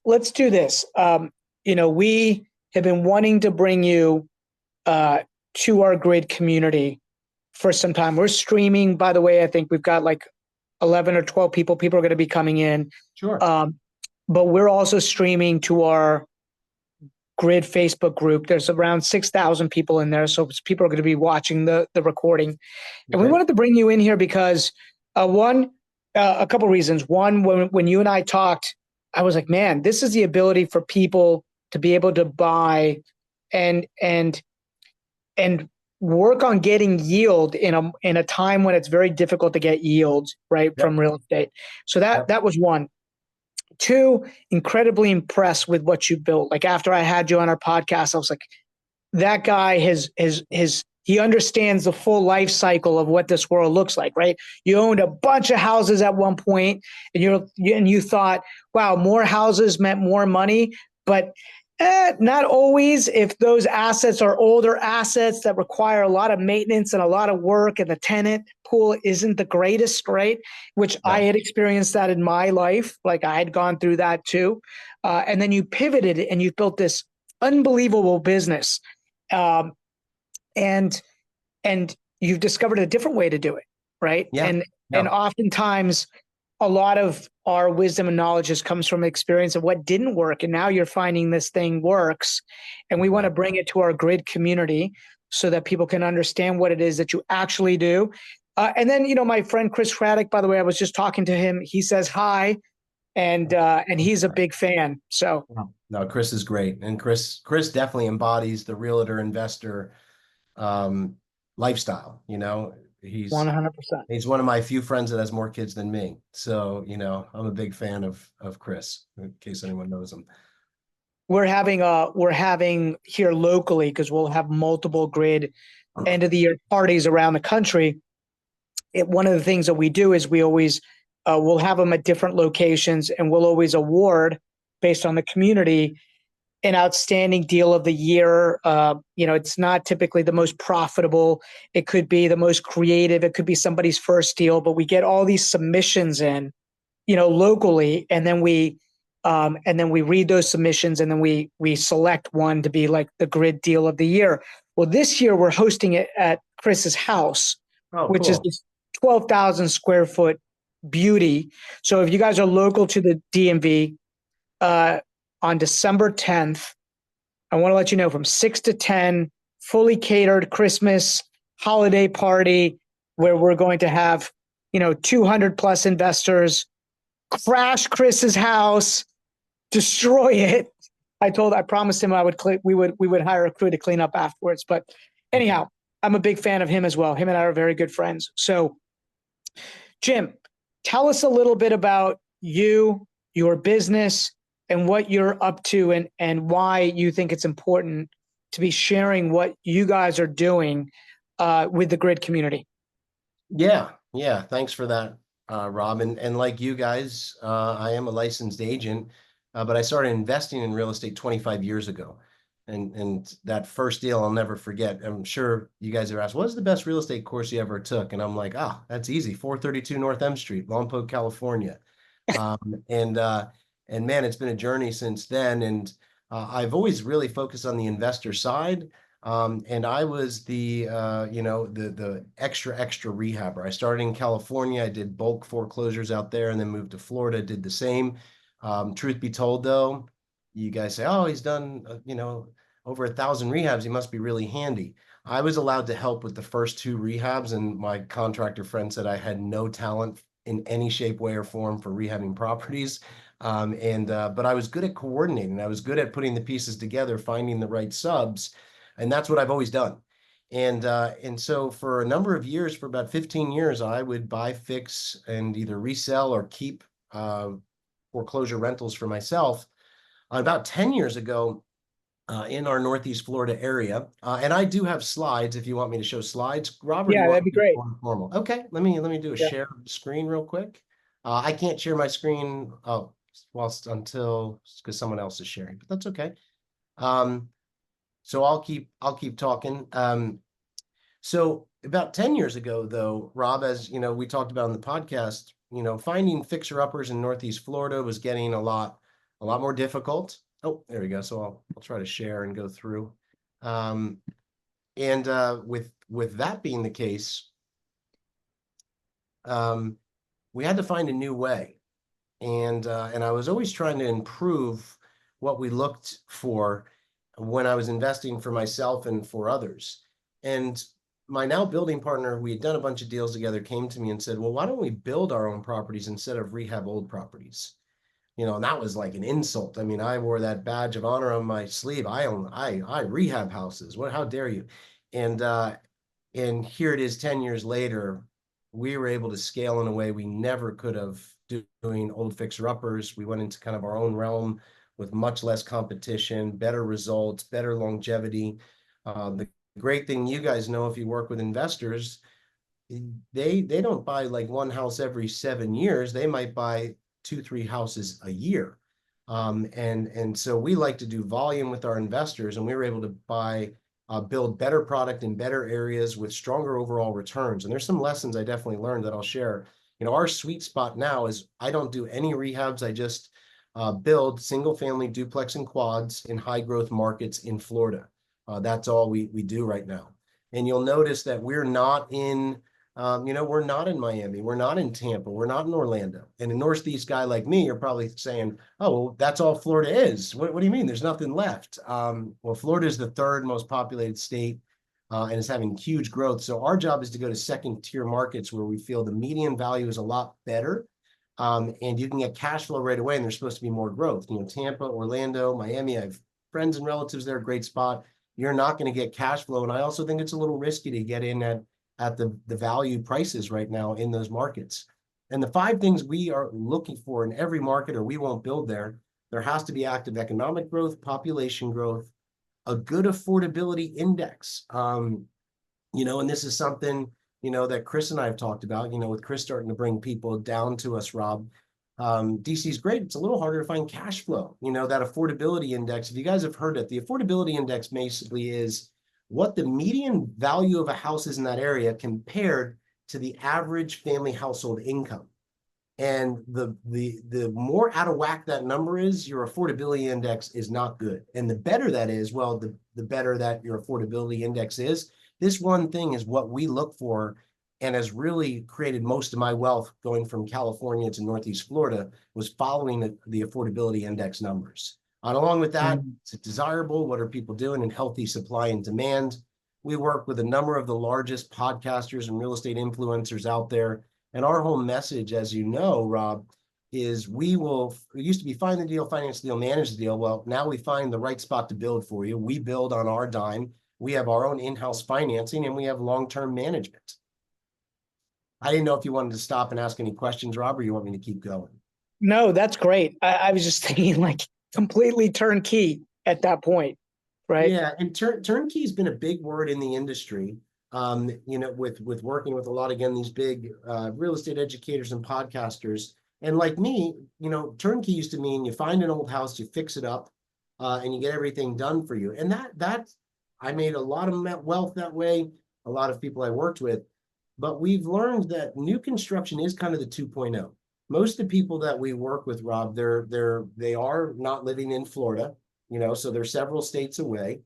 let's do this. We have been wanting to bring you to our grid community for some time. We're streaming, by the way. I think we've got like 11 or 12 people. People are going to be coming in. Sure. But we're also streaming to our grid Facebook group. There's around 6,000 people in there. So people are going to be watching the recording. And we wanted to bring you in here because a couple reasons. One, when you and I talked, I was like, man, this is the ability for people to be able to buy and work on getting yield in a time when it's very difficult to get yield, right, from real estate. So that was one. Two, incredibly impressed with what you built. Like after I had you on our podcast, I was like, that guy he understands the full life cycle of what this world looks like, right? You owned a bunch of houses at one point, and you thought, wow, more houses meant more money, but not always. If those assets are older assets that require a lot of maintenance and a lot of work, and the tenant pool isn't the greatest, right? Which I had experienced that in my life. Like I had gone through that too. And then you pivoted and you built this unbelievable business. And you've discovered a different way to do it, right? And oftentimes a lot of our wisdom and knowledge just comes from experience of what didn't work. And now you're finding this thing works. And we want to bring it to our grid community so that people can understand what it is that you actually do. And then, my friend Chris Craddock, by the way, I was just talking to him. He says hi, and he's a big fan. So no, Chris is great. And Chris definitely embodies the realtor investor lifestyle. He's 100%. He's one of my few friends that has more kids than me. So, I'm a big fan of Chris, in case anyone knows him. We're having here locally, because we'll have multiple grid end of the year parties around the country. One of the things that we do is we always we'll have them at different locations, and we'll always award based on the community an outstanding deal of the year. It's not typically the most profitable. It could be the most creative. It could be somebody's first deal, but we get all these submissions in, locally. And then we read those submissions, and then we select one to be like the grid deal of the year. Well, this year we're hosting it at Chris's house, which is this 12,000 square foot beauty. So if you guys are local to the DMV, on December 10th, I want to let you know, from 6 to 10, fully catered Christmas holiday party where we're going to have, 200 plus investors crash Chris's house, destroy it. I promised him we would hire a crew to clean up afterwards. But anyhow, I'm a big fan of him as well. Him and I are very good friends. So, Jim, tell us a little bit about you, your business, and what you're up to, and why you think it's important to be sharing what you guys are doing with the grid community. Yeah. Thanks for that, Rob. And like you guys, I am a licensed agent, but I started investing in real estate 25 years ago. And that first deal I'll never forget. I'm sure you guys have asked, what's the best real estate course you ever took? And I'm like, that's easy. 432 North M Street, Lompoc, California. And man, it's been a journey since then. And I've always really focused on the investor side. And I was the extra rehabber. I started in California. I did bulk foreclosures out there, and then moved to Florida, did the same. Truth be told, though, you guys say, he's done, over 1,000 rehabs. He must be really handy. I was allowed to help with the first 2 rehabs, and my contractor friend said I had no talent in any shape, way, or form for rehabbing properties. But I was good at coordinating. I was good at putting the pieces together, finding the right subs. And that's what I've always done. And so for a number of years, for about 15 years, I would buy, fix, and either resell or keep foreclosure rentals for myself. About 10 years ago, in our Northeast Florida area. And I do have slides if you want me to show slides. Robert, yeah, that'd be great. Formal. Okay, let me do a share screen real quick. I can't share my screen because someone else is sharing, but that's okay. So I'll keep talking. So about 10 years ago, though, Rob, as you know, we talked about in the podcast, finding fixer-uppers in Northeast Florida was getting a lot a lot more difficult. Oh, there we go. So I'll try to share and go through. And with that being the case, we had to find a new way. And I was always trying to improve what we looked for when I was investing for myself and for others. And my now building partner, we had done a bunch of deals together, came to me and said, well, why don't we build our own properties instead of rehab old properties? You know, and that was like an insult. I mean, I wore that badge of honor on my sleeve. I rehab houses. What, how dare you? And and here it is 10 years later, we were able to scale in a way we never could have doing old fixer-uppers. We went into kind of our own realm with much less competition, better results, better longevity. The great thing you guys know, if you work with investors, they don't buy like one house every 7 years. They might buy 2, 3 houses a year. And so we like to do volume with our investors, and we were able to build better product in better areas with stronger overall returns. And there's some lessons I definitely learned that I'll share. You know, our sweet spot now is I don't do any rehabs. I just build single family duplex and quads in high growth markets in Florida. That's all we do right now. And you'll notice that we're not in we're not in Miami, we're not in Tampa, we're not in Orlando. And a Northeast guy like me, you're probably saying, oh, well, that's all Florida is. What do you mean? There's nothing left. Well, Florida is the third most populated state and is having huge growth. So our job is to go to second tier markets where we feel the median value is a lot better. And you can get cash flow right away, and there's supposed to be more growth. You know, Tampa, Orlando, Miami, I have friends and relatives there, great spot. You're not going to get cash flow. And I also think it's a little risky to get in at the value prices right now in those markets. And the 5 things we are looking for in every market, or we won't build there, there has to be active economic growth, population growth, a good affordability index. And this is something, that Chris and I have talked about, with Chris starting to bring people down to us, Rob. DC is great. It's a little harder to find cash flow. That affordability index, if you guys have heard it, the affordability index basically is what the median value of a house is in that area compared to the average family household income. And the more out of whack that number is, your affordability index is not good. And the better that is, well, the better that your affordability index is. This one thing is what we look for and has really created most of my wealth going from California to Northeast Florida was following the affordability index numbers. And along with that, is it desirable? What are people doing in healthy supply and demand? We work with a number of the largest podcasters and real estate influencers out there. And our whole message, as you know, Rob, is it used to be find the deal, finance the deal, manage the deal. Well, now we find the right spot to build for you. We build on our dime. We have our own in-house financing, and we have long-term management. I didn't know if you wanted to stop and ask any questions, Rob, or you want me to keep going? No, that's great. I was just thinking like completely turnkey at that point, right? Yeah, and turnkey has been a big word in the industry. With working with a lot, again, these big real estate educators and podcasters. And like me, turnkey used to mean you find an old house, you fix it up, and you get everything done for you. And that I made a lot of wealth that way, a lot of people I worked with. But we've learned that new construction is kind of the 2.0. Most of the people that we work with, Rob, they are not living in Florida, so they're several states away.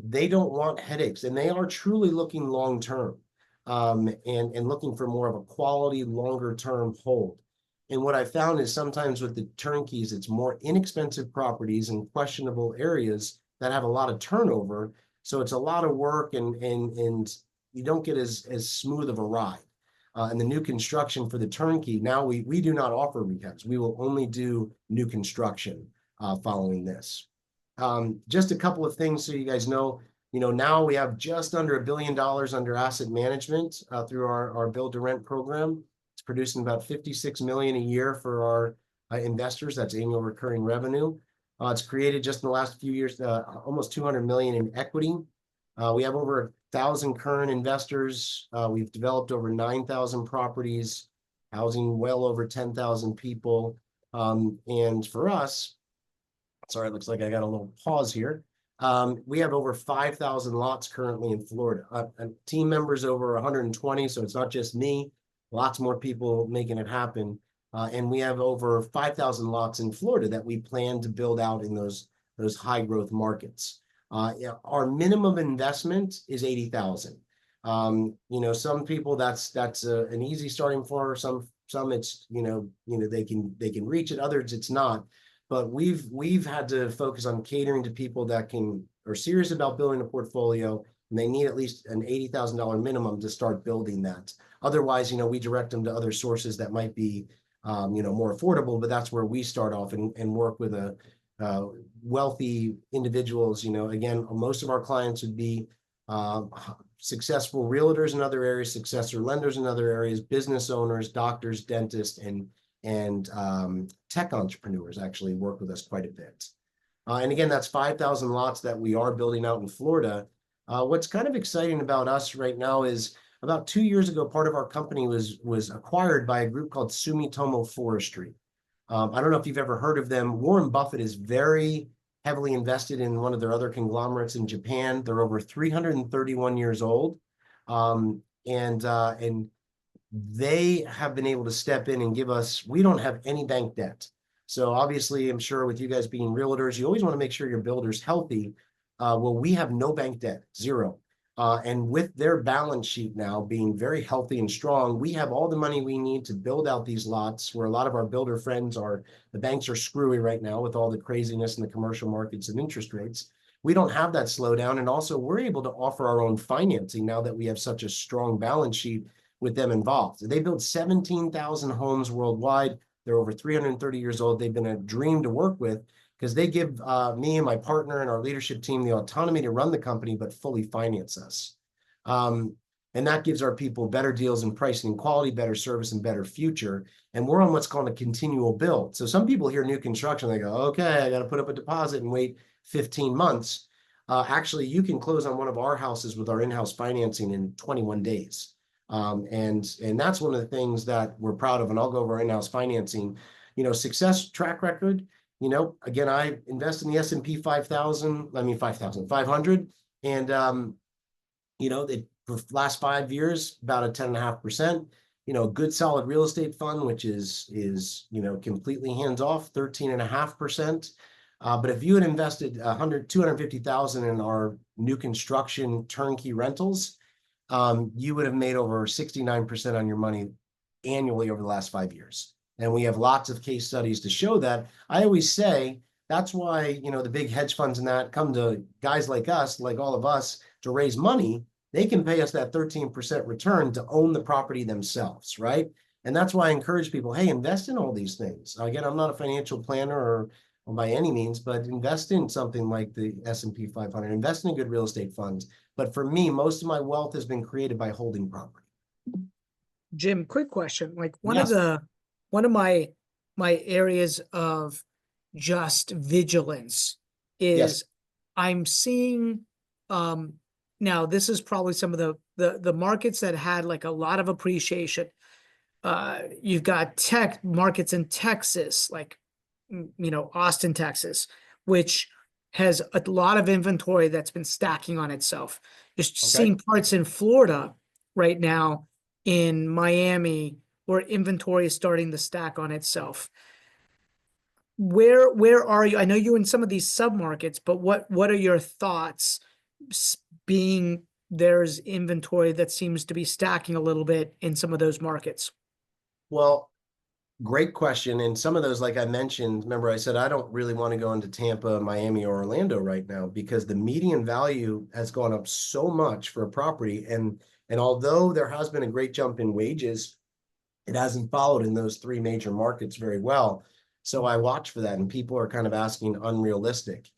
They don't want headaches, and they are truly looking long term, and looking for more of a quality, longer term hold. And what I found is sometimes with the turnkeys, it's more inexpensive properties in questionable areas that have a lot of turnover. So it's a lot of work, and you don't get as smooth of a ride. And the new construction for the turnkey, now we do not offer rehabs. We will only do new construction following this. Just a couple of things so you guys know, now we have just under $1 billion under asset management through our build to rent program. It's producing about $56 million a year for our investors. That's annual recurring revenue. It's created just in the last few years, almost 200 million in equity. We have over 1,000 current investors. We've developed over 9,000 properties, housing well over 10,000 people. And for us, sorry, it looks like I got a little pause here. We have over 5,000 lots currently in Florida. Team members over 120, so it's not just me. Lots more people making it happen. And we have over 5,000 lots in Florida that we plan to build out in those high growth markets. Yeah, our minimum investment is 80,000. You know, some people that's an easy starting for. Some it's they can reach it. Others it's not. But we've had to focus on catering to people that are serious about building a portfolio, and they need at least an $80,000 minimum to start building that. Otherwise, we direct them to other sources that might be more affordable, but that's where we start off and work with wealthy individuals. Again, most of our clients would be successful realtors in other areas, successor lenders in other areas, business owners, doctors, dentists, and tech entrepreneurs actually work with us quite a bit. And again, that's 5,000 lots that we are building out in Florida. What's kind of exciting about us right now is about 2 years ago, part of our company was acquired by a group called Sumitomo Forestry. I don't know if you've ever heard of them. Warren Buffett is very heavily invested in one of their other conglomerates in Japan. They're over 331 years old. And they have been able to step in and give us, we don't have any bank debt. So obviously, I'm sure with you guys being realtors, you always want to make sure your builder's healthy. Well, we have no bank debt, zero. And with their balance sheet now being very healthy and strong, we have all the money we need to build out these lots where a lot of our builder friends the banks are screwy right now with all the craziness in the commercial markets and interest rates. We don't have that slowdown. And also we're able to offer our own financing now that we have such a strong balance sheet with them involved. They built 17,000 homes worldwide. They're over 330 years old. They've been a dream to work with because they give me and my partner and our leadership team the autonomy to run the company, but fully finance us. And that gives our people better deals in pricing and quality, better service, and better future. And we're on what's called a continual build. So some people hear new construction, they go, okay, I got to put up a deposit and wait 15 months. Actually, you can close on one of our houses with our in-house financing in 21 days. And that's one of the things that we're proud of. And I'll go over our in-house financing, success track record. Again, I invest in the S&P 500. And, for the last 5 years, about a 10.5%, good solid real estate fund, which is completely hands off, 13.5%. But if you had invested 250,000 in our new construction turnkey rentals, you would have made over 69% on your money annually over the last 5 years. And we have lots of case studies to show that. I always say that's why, the big hedge funds and that come to guys like us, like all of us, to raise money. They can pay us that 13% return to own the property themselves, right? And that's why I encourage people, hey, invest in all these things. Again, I'm not a financial planner or by any means, but invest in something like the S&P 500, invest in good real estate funds. But for me, most of my wealth has been created by holding property. Jim, quick question. Like Yes. one of my areas of just vigilance is Yes. I'm seeing now this is probably some of the markets that had like a lot of appreciation. You've got tech markets in Texas, like Austin, Texas, which has a lot of inventory that's been stacking on itself. You're seeing parts in Florida right now, in Miami, where inventory is starting to stack on itself. Where are you? I know you're in some of these submarkets, but what are your thoughts being there's inventory that seems to be stacking a little bit in some of those markets? Well, great question. And some of those, like I mentioned, remember I said I don't really want to go into Tampa, Miami, or Orlando right now because the median value has gone up so much for a property. And although there has been a great jump in wages, it hasn't followed in those three major markets very well. So I watch for that, and people are kind of asking unrealistic.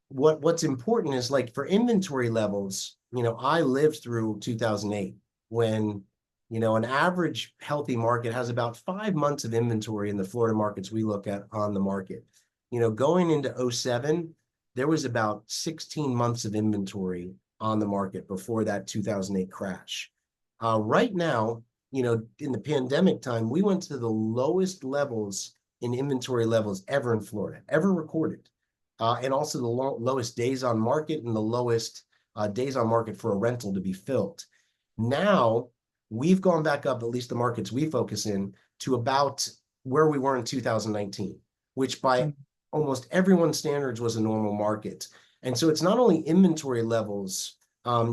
What's important is like for inventory levels, I lived through 2008 when, an average healthy market has about 5 months of inventory in the Florida markets we look at on the market. Going into 2007, there was about 16 months of inventory on the market before that 2008 crash. Right now, in the pandemic time, we went to the lowest levels in inventory levels ever in Florida, ever recorded. And also the lowest days on market and the lowest days on market for a rental to be filled. Now, we've gone back up, at least the markets we focus in, to about where we were in 2019, which by almost everyone's standards was a normal market. And so it's not only inventory levels,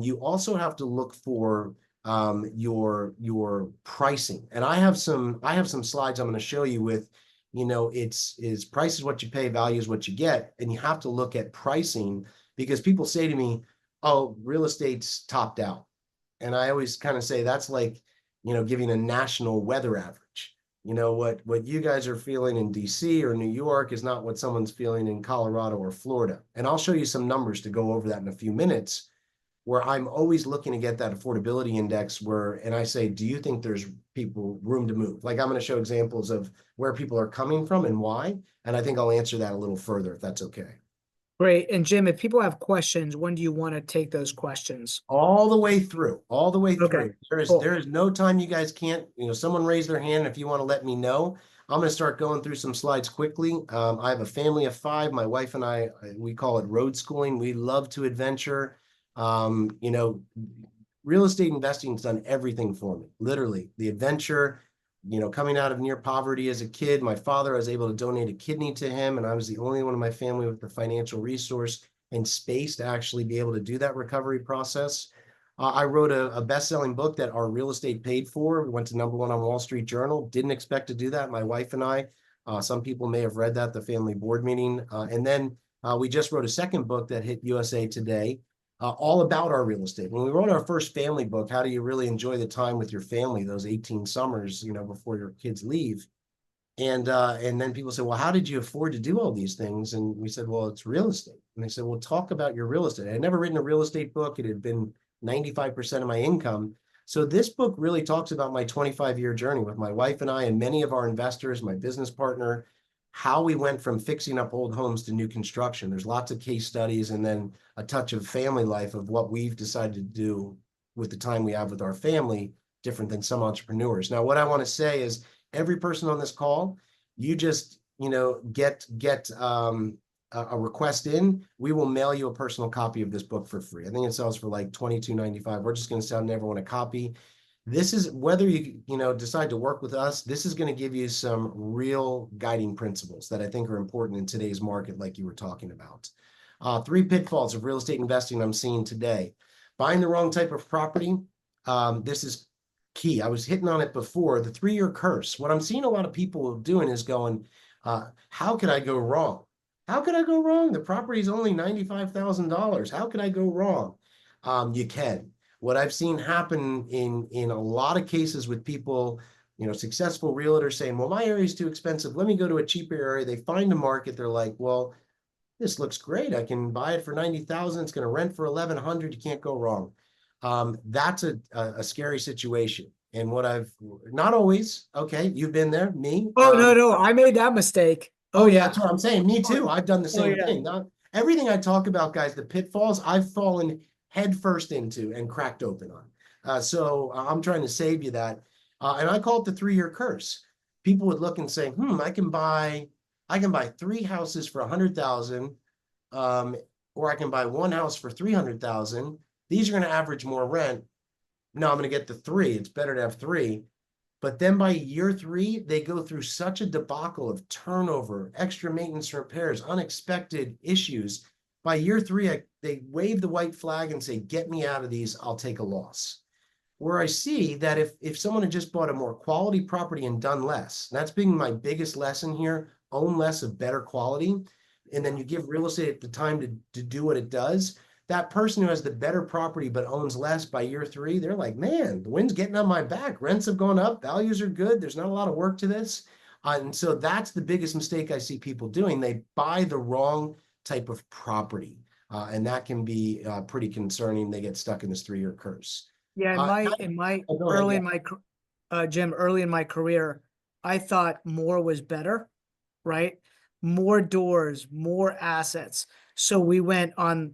you also have to look for your pricing. And I have some slides I'm going to show you with, it's price is what you pay, value is what you get. And you have to look at pricing because people say to me, oh, real estate's topped out. And I always kind of say that's like, giving a national weather average. What you guys are feeling in DC or New York is not what someone's feeling in Colorado or Florida. And I'll show you some numbers to go over that in a few minutes, where I'm always looking to get that affordability index and I say, do you think there's room to move? Like I'm going to show examples of where people are coming from and why. And I think I'll answer that a little further if that's okay. Great. And Jim, if people have questions, when do you want to take those questions? All the way through, all the way Okay, through. cool. There is no time you guys can't, someone raise their hand if you want to let me know. I'm going to start going through some slides quickly. I have a family of 5. My wife and I, we call it road schooling. We love to adventure. Real estate investing has done everything for me. Literally, the adventure, coming out of near poverty as a kid. My father, I was able to donate a kidney to him, and I was the only one in my family with the financial resource and space to actually be able to do that recovery process. I wrote a best-selling book that our real estate paid for. We went to #1 on Wall Street Journal. Didn't expect to do that. My wife and I, some people may have read that, the family board meeting. And then we just wrote a second book that hit USA Today, all about our real estate. When we wrote our first family book, how do you really enjoy the time with your family, those 18 summers, before your kids leave? And then people say, well, how did you afford to do all these things? And we said, well, it's real estate. And they said, well, talk about your real estate. I had never written a real estate book. It had been 95% of my income. So this book really talks about my 25-year journey with my wife and I and many of our investors, my business partner, how we went from fixing up old homes to new construction. There's lots of case studies and then a touch of family life of what we've decided to do with the time we have with our family, different than some entrepreneurs. Now, what I want to say is every person on this call, you just, get a request in, we will mail you a personal copy of this book for free. I think it sells for like $22.95. We're just going to send everyone a copy. This is whether you decide to work with us, this is going to give you some real guiding principles that I think are important in today's market, like you were talking about. 3 pitfalls of real estate investing I'm seeing today. Buying the wrong type of property. This is key. I was hitting on it before, the 3-year curse. What I'm seeing a lot of people doing is going, how could I go wrong? How could I go wrong? The property is only $95,000. How could I go wrong? You can. What I've seen happen in a lot of cases with people, successful realtors saying, well, my area is too expensive. Let me go to a cheaper area. They find a market. They're like, well, this looks great. I can buy it for $90,000. It's going to rent for $1,100. You can't go wrong. That's a scary situation. And not always, okay, you've been there, me. Oh, no, I made that mistake. Oh yeah, that's what I'm saying. Me too. I've done the Oh, same yeah. thing. Now, everything I talk about, guys, the pitfalls I've fallen headfirst into and cracked open on. So I'm trying to save you that. And I call it the 3-year curse. People would look and say, I can buy 3 houses for 100,000, or I can buy 1 house for 300,000. These are going to average more rent. No, I'm going to get the 3. It's better to have 3. But then by year 3, they go through such a debacle of turnover, extra maintenance repairs, unexpected issues. By year 3, they wave the white flag and say, get me out of these, I'll take a loss. Where I see that if someone had just bought a more quality property and done less, that's been my biggest lesson here, own less of better quality, and then you give real estate the time to do what it does, that person who has the better property but owns less by year 3, they're like, man, the wind's getting on my back. Rents have gone up. Values are good. There's not a lot of work to this. And so that's the biggest mistake I see people doing. They buy the wrong type of property. And that can be pretty concerning. They get stuck in this 3-year curse. Yeah, Jim, early in my career, I thought more was better, right? More doors, more assets. So we went on,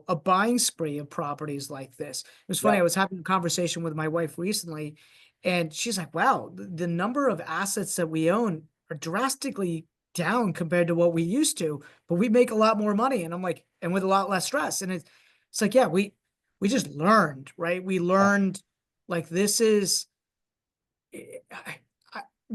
a buying spree of properties like this. It was funny. I was having a conversation with my wife recently, and she's like, wow, the number of assets that we own are drastically down compared to what we used to, but we make a lot more money. And I'm like, and with a lot less stress. And it's like, yeah, we just learned, right? We learned like this is,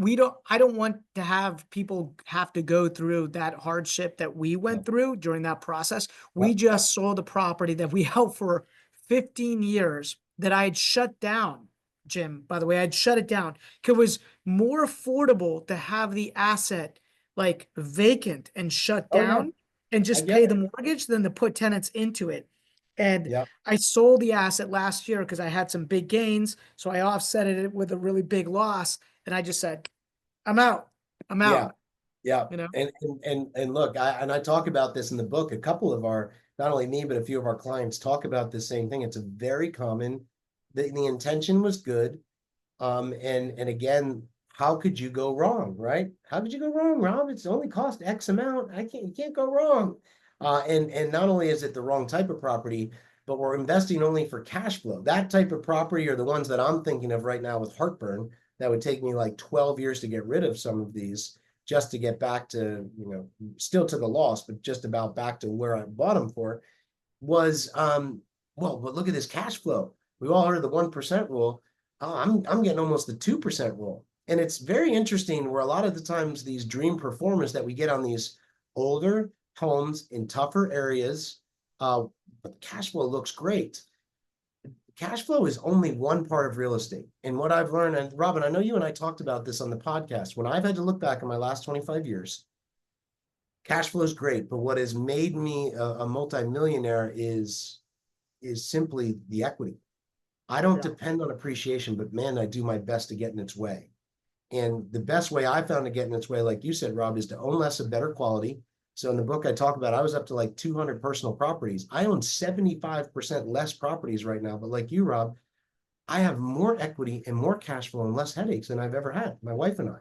I don't want to have people have to go through that hardship that we went through during that process. We just sold a property that we held for 15 years that I had shut down, Jim. By the way, I'd shut it down. It was more affordable to have the asset like vacant and shut Oh yeah, down and I just get pay it. the mortgage than to put tenants into it. And Yeah, I sold the asset last year because I had some big gains. So I offset it with a really big loss. And I just said, I'm out. I'm yeah, out, yeah. you know? And look, I talk about this in the book. A couple of our, not only me, but a few of our clients talk about the same thing. It's a very common. The intention was good. And again, how could you go wrong, right? How could you go wrong, Rob? It's only cost X amount. You can't go wrong. And not only is it the wrong type of property, but we're investing only for cash flow. That type of property are the ones that I'm thinking of right now with heartburn. That would take me like 12 years to get rid of some of these just to get back to, still to the loss, but just about back to where I bought them for was well, but look at this cash flow. We all heard of the 1% rule. Oh, I'm getting almost the 2% rule. And it's very interesting where a lot of the times these dream performers that we get on these older homes in tougher areas, but cash flow looks great. Cash flow is only one part of real estate. And what I've learned, and Robin, I know you and I talked about this on the podcast, when I've had to look back at my last 25 years, cash flow is great, but what has made me a multimillionaire is simply the equity. I don't Yeah. depend on appreciation, but man, I do my best to get in its way. And the best way I found to get in its way, like you said, Rob, is to own less of better quality. So in the book I talk about, I was up to like 200 personal properties. I own 75% less properties right now. But like you, Rob, I have more equity and more cash flow and less headaches than I've ever had, my wife and I.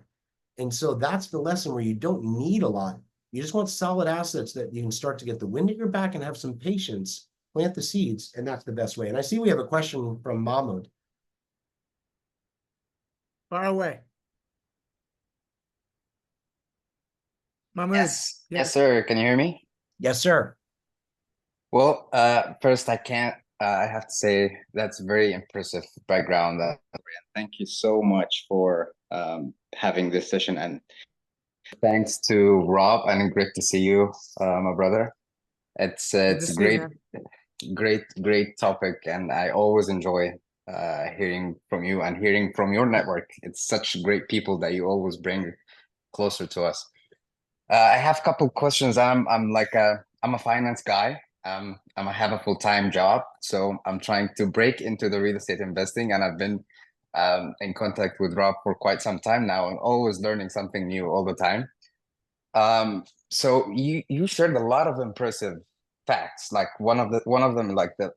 And so that's the lesson where you don't need a lot. You just want solid assets that you can start to get the wind at your back and have some patience, plant the seeds, and that's the best way. And I see we have a question from Mahmoud. Far away. Mahmood. Yes, Yeah. yes, sir. Can you hear me? Yes, sir. Well, first I can't. I have to say that's very impressive background. Thank you so much for having this session, and thanks to Rob. And great to see you, my brother. Good to It's a see you, man. great topic, and I always enjoy hearing from you and hearing from your network. It's such great people that you always bring closer to us. I have a couple questions. I'm a finance guy. I have a full-time job, so I'm trying to break into the real estate investing, and I've been in contact with Rob for quite some time now, and always learning something new all the time. So you shared a lot of impressive facts. Like one of them, like the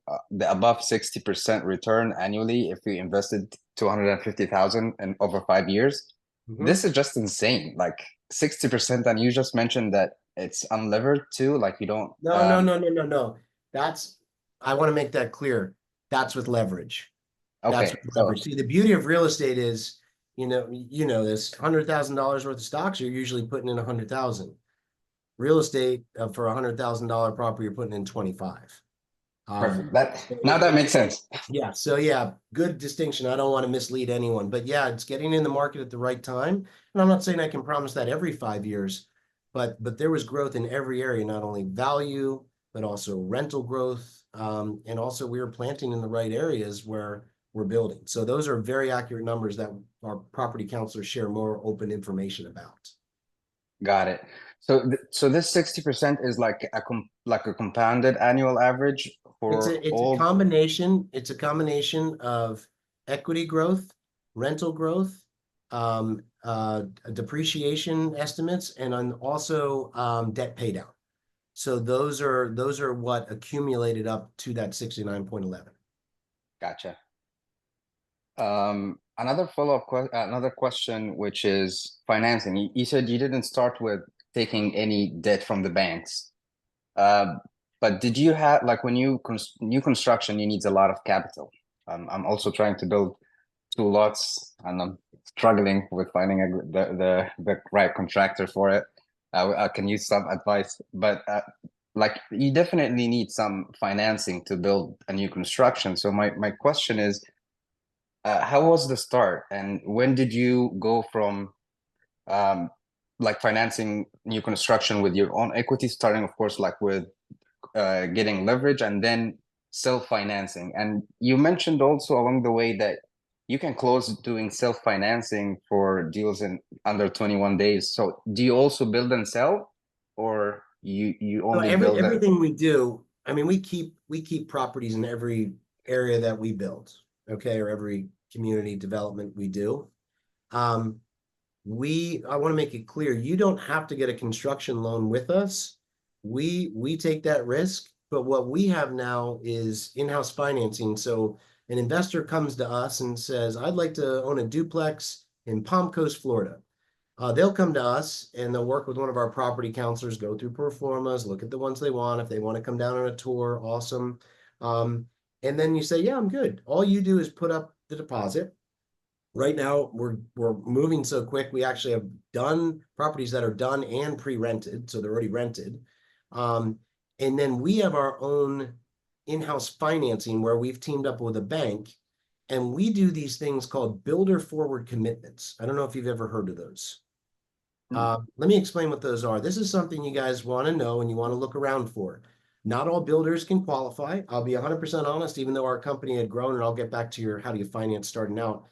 above 60% return annually if we invested 250,000 in over 5 years. Mhm. This is just insane. Like 60%, and you just mentioned that it's unlevered too. Like you don't No. That's, I want to make that clear. That's with leverage. That's okay. with So leverage. See, the beauty of real estate is, this $100,000 worth of stocks, you're usually putting in 100,000. Real estate for $100,000 property, you're putting in 25. perfect. So Now that makes sense. yeah, so yeah, good distinction. I don't want to mislead anyone, but yeah, it's getting in the market at the right time. And I'm not saying I can promise that every 5 years, but there was growth in every area, not only value, but also rental growth. And also we were planting in the right areas where we're building. So those are very accurate numbers that our property counselors share more open information about. Got it. So this 60% is like like a compounded annual average for It's a all. combination. It's a combination of equity growth, rental growth, depreciation estimates, and then also debt paydown. So those are what accumulated up to that 69.11. Gotcha. Another question, which is financing. You said you didn't start with taking any debt from the banks. Uh, but did you have, like, when new construction, you need a lot of capital. I'm also trying to build 2 lots, and I'm struggling with finding the right contractor for it. I can use some advice, but like you definitely need some financing to build a new construction. So my question is, how was the start, and when did you go from like financing new construction with your own equity, starting of course like with getting leverage and then self-financing. And you mentioned also along the way that you can close doing self-financing for deals in under 21 days. So do you also build and sell, or you So only build and everything we do, I mean, we keep properties in every area that we build, okay, or every community development we do. I want to make it clear, you don't have to get a construction loan with us. We take that risk, but what we have now is in-house financing. So an investor comes to us and says, I'd like to own a duplex in Palm Coast, Florida. They'll come to us and they'll work with one of our property counselors, go through pro formas, look at the ones they want. If they want to come down on a tour, awesome. And then you say, yeah, I'm good. All you do is put up the deposit. Right now, we're moving so quick. We actually have done properties that are done and pre-rented, so they're already rented. And then we have our own in-house financing where we've teamed up with a bank, and we do these things called builder forward commitments. I don't know if you've ever heard of those. Let me explain what those are. This is something you guys want to know and you want to look around for. Not all builders can qualify. I'll be 100% honest, even though our company had grown, and I'll get back to your how do you finance starting out.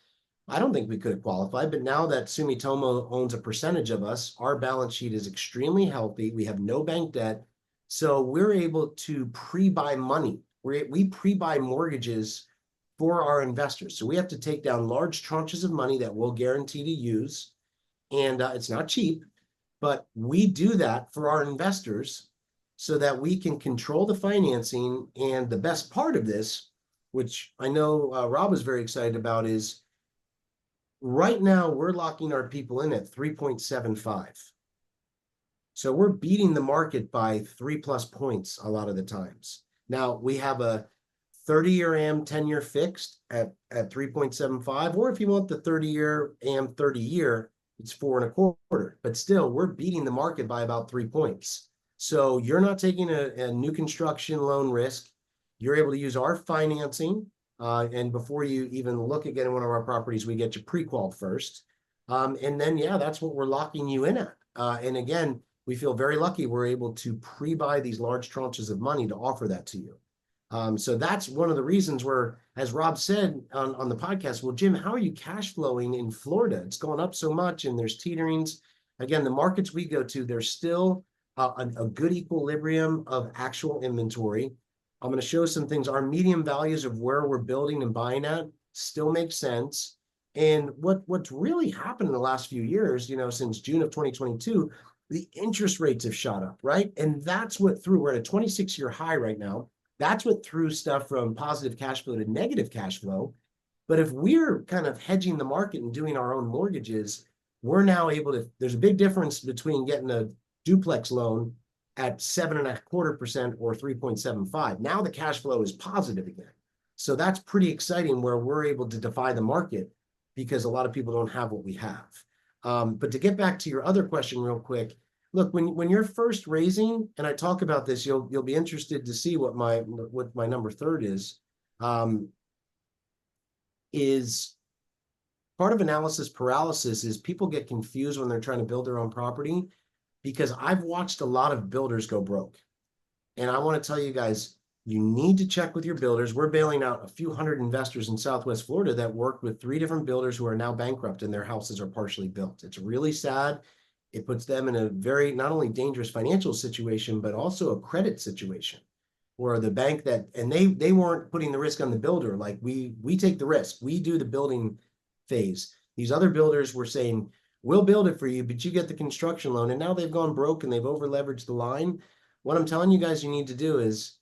I don't think we could have qualified, but now that Sumitomo owns a percentage of us, our balance sheet is extremely healthy. We have no bank debt. So we're able to pre-buy money. We pre-buy mortgages for our investors. So we have to take down large tranches of money that we'll guarantee to use. And it's not cheap, but we do that for our investors so that we can control the financing. And the best part of this, which I know Rob was very excited about, is right now we're locking our people in at 3.75. So we're beating the market by 3+ points a lot of the times. Now we have a 30-year AM 10-year fixed at 3.75, or if you want the 30-year AM 30-year, it's 4.25. But still, we're beating the market by about 3 points. So you're not taking a new construction loan risk. You're able to use our financing. And before you even look at getting one of our properties, we get you pre-qualified first. And then, yeah, that's what we're locking you in at. And again, we feel very lucky we're able to pre-buy these large tranches of money to offer that to you. So that's one of the reasons where, as Rob said on the podcast, well, Jim, how are you cash flowing in Florida? It's gone up so much and there's teeterings. Again, the markets we go to, there's still a good equilibrium of actual inventory. I'm going to show some things. Our medium values of where we're building and buying at still make sense. And what's really happened in the last few years, since June of 2022, the interest rates have shot up, right? And that's what threw, we're at a 26-year high right now. That's what threw stuff from positive cash flow to negative cash flow. But if we're kind of hedging the market and doing our own mortgages, we're now able to, there's a big difference between getting a duplex loan at 7.25% or 3.75. Now the cash flow is positive again. So that's pretty exciting where we're able to defy the market because a lot of people don't have what we have. But to get back to your other question real quick, look, when you're first raising, and I talk about this, you'll be interested to see what my number third is part of analysis paralysis is people get confused when they're trying to build their own property, because I've watched a lot of builders go broke. And I want to tell you guys, you need to check with your builders. We're bailing out a few hundred investors in Southwest Florida that worked with 3 different builders who are now bankrupt and their houses are partially built. It's really sad. It puts them in a very, not only dangerous financial situation, but also a credit situation where the bank and they weren't putting the risk on the builder. Like we take the risk. We do the building phase. These other builders were saying, we'll build it for you, but you get the construction loan. And now they've gone broke and they've over leveraged the line. What I'm telling you guys you need to do is,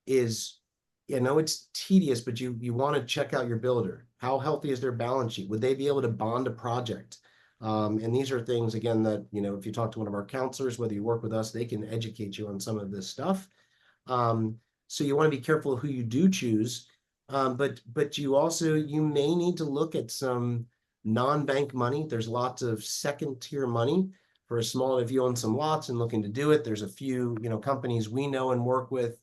it's tedious, but you want to check out your builder. How healthy is their balance sheet? Would they be able to bond a project? And these are things, again, that, if you talk to one of our counselors, whether you work with us, they can educate you on some of this stuff. So you want to be careful of who you do choose. But you may need to look at some non-bank money. There's lots of second tier money for a small, if you own some lots and looking to do it, there's a few, companies we know and work with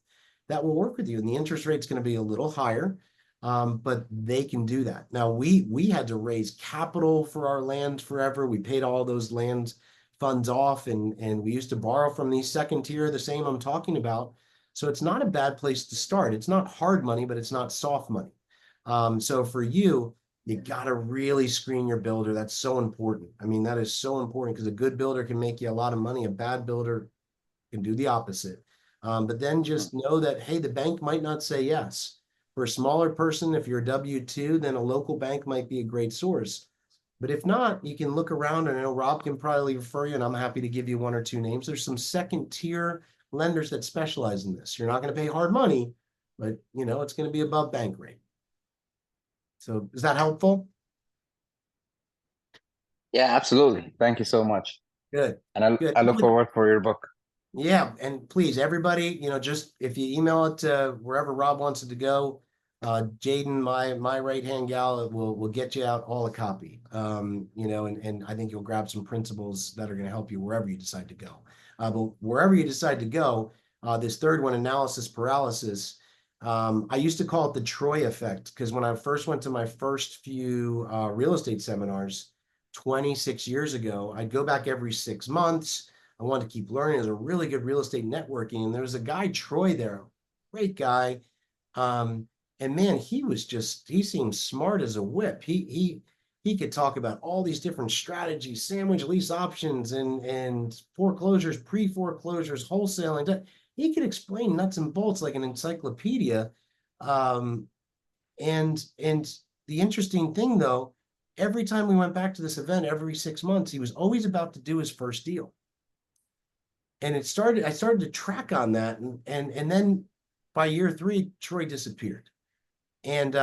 that will work with you. And the interest rate's going to be a little higher. but they can do that. Now, we had to raise capital for our land forever. We paid all those land funds off, and we used to borrow from the second tier, the same I'm talking about. So it's not a bad place to start. It's not hard money, but it's not soft money. So for you, you got to really screen your builder. That's so important. I mean, that is so important because a good builder can make you a lot of money. A bad builder can do the opposite. But then just know that, hey, the bank might not say yes. For a smaller person, if you're a W-2, then a local bank might be a great source. But if not, you can look around, and I know Rob can probably refer you, and I'm happy to give you one or two names. There's some second tier lenders that specialize in this. You're not going to pay hard money, but it's going to be above bank rate. So is that helpful? Yeah, absolutely. Thank you so much. Good. And Good. I look forward for your book. Yeah, and please, everybody, just if you email it to wherever Rob wants it to go, Jaden, my right-hand gal, will get you out all a copy. And I think you'll grab some principles that are going to help you wherever you decide to go. But wherever you decide to go, this third one, analysis paralysis, I used to call it the Troy effect, because when I first went to my first few real estate seminars 26 years ago, I'd go back every 6 months. I wanted to keep learning. There's a really good real estate networking. And there was a guy, Troy, there, great guy. And man, he seemed smart as a whip. He could talk about all these different strategies, sandwich lease options and foreclosures, pre-foreclosures, wholesaling. He could explain nuts and bolts like an encyclopedia. And the interesting thing though, every time we went back to this event, every 6 months, he was always about to do his first deal. And I started to track on that. And then by year 3, Troy disappeared. And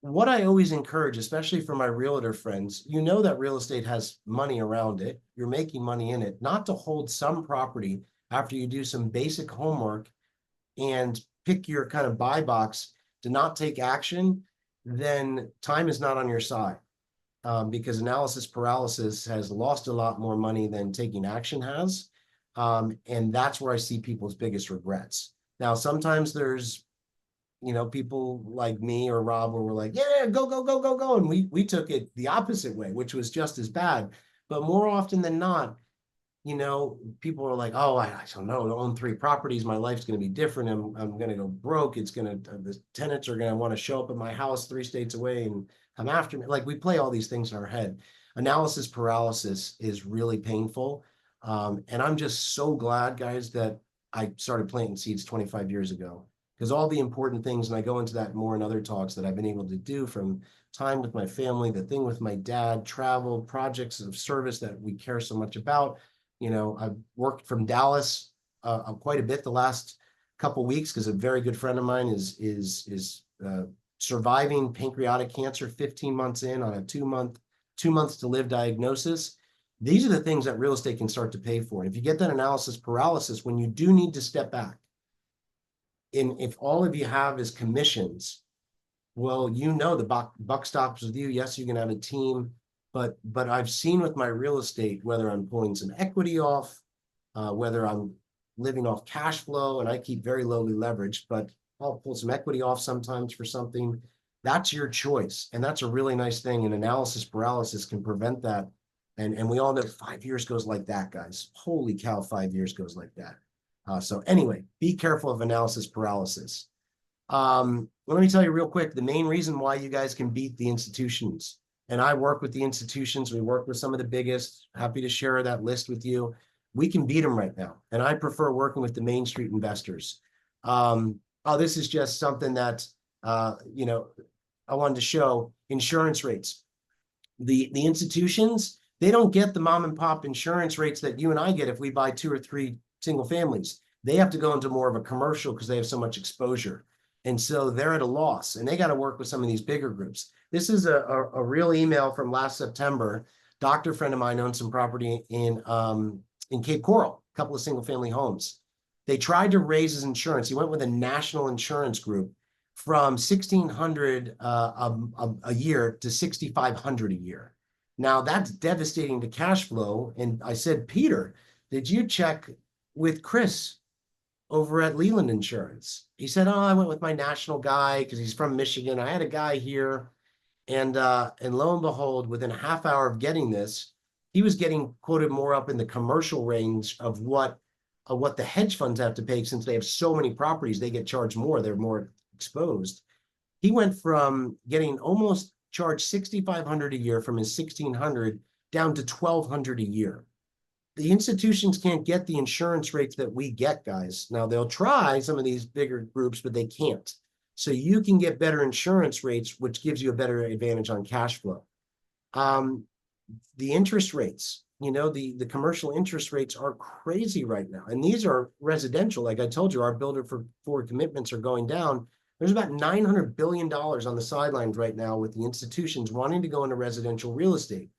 what I always encourage, especially for my realtor friends, that real estate has money around it. You're making money in it, not to hold some property after you do some basic homework and pick your kind of buy box to not take action, then time is not on your side. Because analysis paralysis has lost a lot more money than taking action has. And that's where I see people's biggest regrets. Now, sometimes there's, people like me or Rob where we're like, yeah, go, go, go, go, go. And we took it the opposite way, which was just as bad. But more often than not, people are like, oh, I don't know, I own 3 properties. My life's going to be different. I'm going to go broke. The tenants are going to want to show up at my house 3 states away and come after me. Like, we play all these things in our head. Analysis paralysis is really painful. And I'm just so glad, guys, that I started planting seeds 25 years ago, because all the important things, and I go into that more in other talks, that I've been able to do, from time with my family, the thing with my dad, travel, projects of service that we care so much about. I've worked from Dallas quite a bit the last couple weeks, because a very good friend of mine is surviving pancreatic cancer 15 months in on a 2 months to live diagnosis. These are the things that real estate can start to pay for. And if you get that analysis paralysis, when you do need to step back, and if all of you have is commissions, well, the buck stops with you. Yes, you can have a team. But I've seen with my real estate, whether I'm pulling some equity off, whether I'm living off cash flow, and I keep very lowly leveraged, but I'll pull some equity off sometimes for something. That's your choice. And that's a really nice thing. And analysis paralysis can prevent that. And we all know 5 years goes like that, guys. Holy cow, 5 years goes like that. So anyway, be careful of analysis paralysis. Let me tell you real quick, the main reason why you guys can beat the institutions. And I work with the institutions. We work with some of the biggest. Happy to share that list with you. We can beat them right now. And I prefer working with the Main Street investors. This is just something that, I wanted to show. Insurance rates. The institutions, they don't get the mom and pop insurance rates that you and I get if we buy 2 or 3 single families. They have to go into more of a commercial because they have so much exposure. And so they're at a loss, and they got to work with some of these bigger groups. This is a real email from last September. Doctor friend of mine owns some property in Cape Coral, a couple of single family homes. They tried to raise his insurance. He went with a national insurance group from $1,600 a year to $6,500 a year. Now that's devastating to cash flow. And I said, Peter, did you check with Chris? over at Leland Insurance. He said, "Oh, I went with my national guy because he's from Michigan. I had a guy here." And lo and behold, within a half hour of getting this, he was getting quoted more up in the commercial range of what the hedge funds have to pay since they have so many properties. They get charged more. They're more exposed. He went from getting almost charged $6,500 a year from his 1,600 down to 1,200 a year. The institutions can't get the insurance rates that we get, guys. Now they'll try some of these bigger groups, but they can't. So you can get better insurance rates, which gives you a better advantage on cash flow. The interest rates, the commercial interest rates are crazy right now. And these are residential. Like I told you, our builder for forward commitments are going down. There's about $900 billion on the sidelines right now with the institutions wanting to go into residential real estate.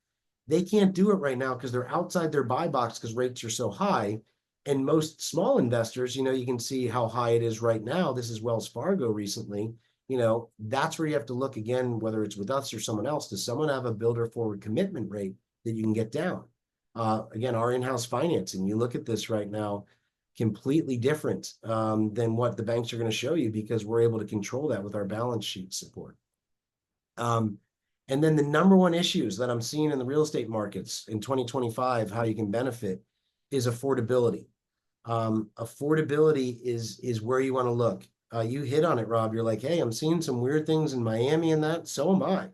They can't do it right now because they're outside their buy box because rates are so high. And most small investors, you can see how high it is right now. This is Wells Fargo recently. That's where you have to look again, whether it's with us or someone else. Does someone have a builder forward commitment rate that you can get down? Again, our in-house financing, you look at this right now, completely different than what the banks are going to show you because we're able to control that with our balance sheet support. And then the number one issues that I'm seeing in the real estate markets in 2025, how you can benefit, is affordability. Affordability is where you want to look. You hit on it, Rob. You're like, hey, I'm seeing some weird things in Miami and that. So am I.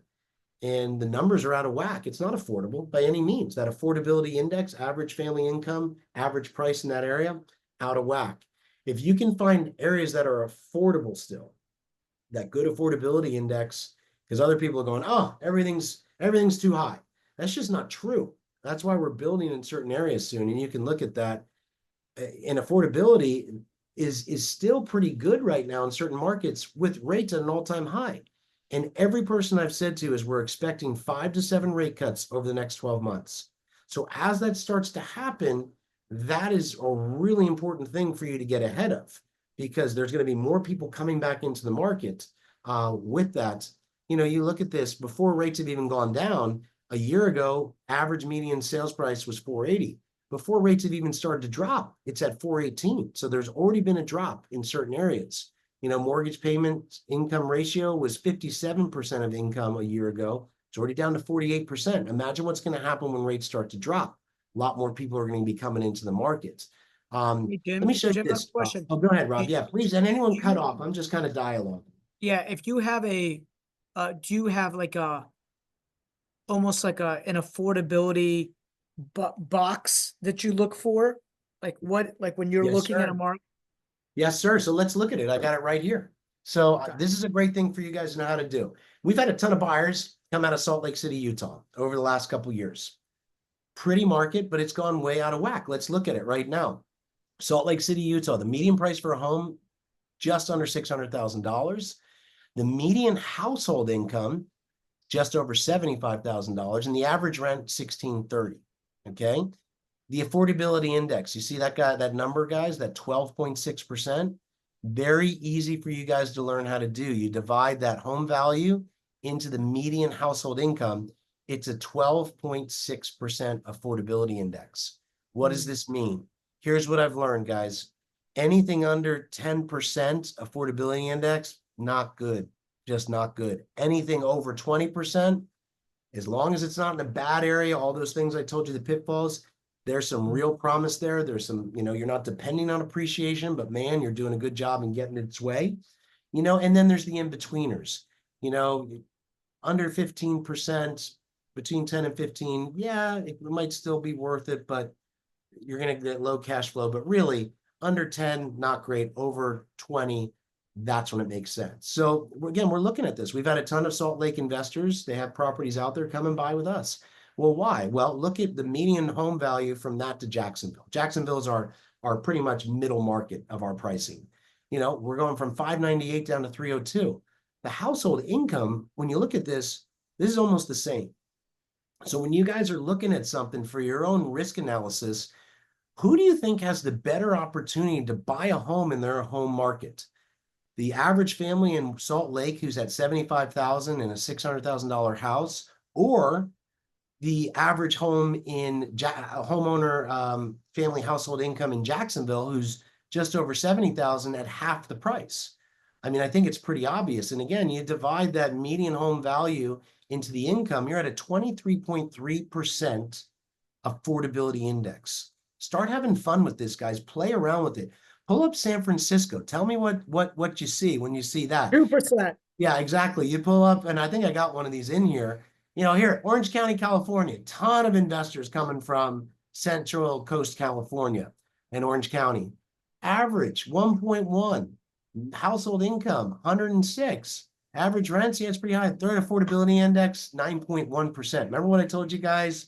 And the numbers are out of whack. It's not affordable by any means. That affordability index, average family income, average price in that area, out of whack. If you can find areas that are affordable still, that good affordability index, because other people are going, oh, everything's too high. That's just not true. That's why we're building in certain areas soon. And you can look at that. And affordability is still pretty good right now in certain markets with rates at an all-time high. And every person I've said to is we're expecting 5 to 7 rate cuts over the next 12 months. So as that starts to happen, that is a really important thing for you to get ahead of, because there's going to be more people coming back into the market with that. You look at this before rates have even gone down. A year ago, average median sales price was 480. Before rates have even started to drop, it's at 418. So there's already been a drop in certain areas. Mortgage payment income ratio was 57% of income a year ago. It's already down to 48%. Imagine what's going to happen when rates start to drop. A lot more people are going to be coming into the market. Hey, Jim, let me show you Jim, I have this. a question. Go ahead, Rob. Do- Yeah, please. And anyone do cut you- off. I'm just kind of dialogue. Yeah, if you have do you have like almost like an affordability box that you look for? Like when you're Yes, looking at sir. a market? Yes, sir. So let's look at it. I got it right here. So Okay. this is a great thing for you guys to know how to do. We've had a ton of buyers come out of Salt Lake City, Utah over the last couple of years. Pretty market, but it's gone way out of whack. Let's look at it right now. Salt Lake City, Utah, the median price for a home, just under $600,000. The median household income, just over $75,000, and the average rent, $1,630. Okay. The affordability index, you see that number, guys, that 12.6%. Very easy for you guys to learn how to do. You divide that home value into the median household income. It's a 12.6% affordability index. What does this mean? Here's what I've learned, guys. Anything under 10% affordability index, not good. Just not good. Anything over 20%, as long as it's not in a bad area, all those things I told you, the pitfalls, there's some real promise there. There's some, you're not depending on appreciation, but man, you're doing a good job in getting its way, and then there's the in-betweeners, under 15%, between 10 and 15. Yeah, it might still be worth it, but you're going to get low cash flow, but really under 10, not great. Over 20, that's when it makes sense. So again, we're looking at this. We've had a ton of Salt Lake investors. They have properties out there, come and buy with us. Well, why? Well, look at the median home value from that to Jacksonville. Jacksonville is our pretty much middle market of our pricing. We're going from 598 down to 302. The household income, when you look at this is almost the same. So when you guys are looking at something for your own risk analysis, who do you think has the better opportunity to buy a home in their home market? The average family in Salt Lake who's at $75,000 in a $600,000 house, or the average home in homeowner family household income in Jacksonville who's just over 70,000 at half the price. I mean, I think it's pretty obvious. And again, you divide that median home value into the income, you're at a 23.3% affordability index. Start having fun with this, guys. Play around with it. Pull up San Francisco. Tell me what you see when you see that. 2%. Yeah, exactly. You pull up, and I think I got one of these in here. You know, here, Orange County, California, ton of investors coming from Central Coast, California and Orange County. Average 1.1. Household income, 106. Average rents, yeah, it's pretty high. Third affordability index, 9.1%. Remember what I told you guys?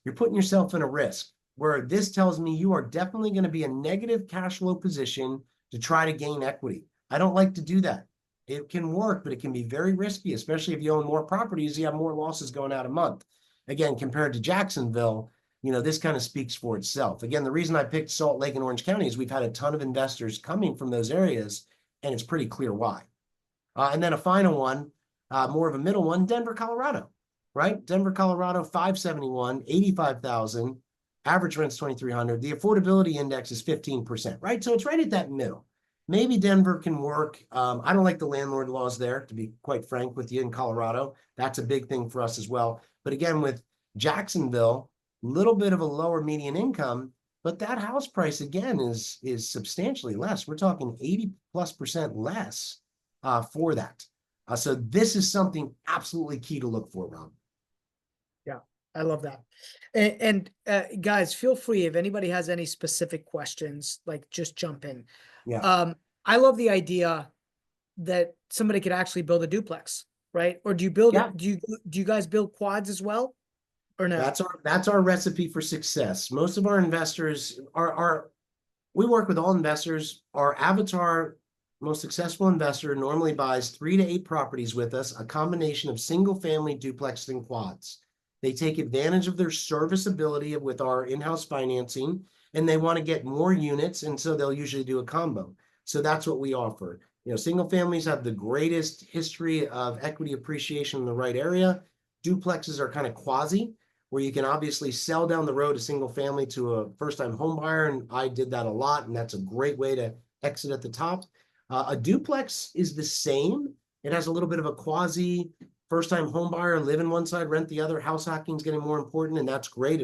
You're putting yourself in a risk where this tells me you are definitely going to be a negative cash flow position to try to gain equity. I don't like to do that. It can work, but it can be very risky, especially if you own more properties, you have more losses going out a month. Again, compared to Jacksonville, you know, this kind of speaks for itself. Again, the reason I picked Salt Lake and Orange County is we've had a ton of investors coming from those areas, and it's pretty clear why. And then a final one, more of a middle one, Denver, Colorado, right? Denver, Colorado, 571, 85,000, average rent's 2,300. The affordability index is 15%, right? So it's right at that middle. Maybe Denver can work. I don't like the landlord laws there, to be quite frank with you, in Colorado. That's a big thing for us as well. But again, with Jacksonville, a little bit of a lower median income, but that house price again is substantially less. We're talking 80+% less for that. So this is something absolutely key to look for, Rob. Yeah, I love that. And guys, feel free if anybody has any specific questions, like just jump in. Yeah. I love the idea that somebody could actually build a duplex, right? Or do you build Yeah. do you guys build quads as well? Or no? That's our recipe for success. Most of our investors we work with all investors. Our avatar, most successful investor, normally buys 3 to 8 properties with us, a combination of single family, duplex, and quads. They take advantage of their serviceability with our in-house financing, and they want to get more units, and so they'll usually do a combo. So that's what we offer. You know, single families have the greatest history of equity appreciation in the right area. Duplexes are kind of quasi, where you can obviously sell down the road a single family to a first-time home buyer, and I did that a lot, and that's a great way to exit at the top. A duplex is the same. It has a little bit of a quasi first-time home buyer, live in one side, rent the other. House hacking is getting more important, and that's great.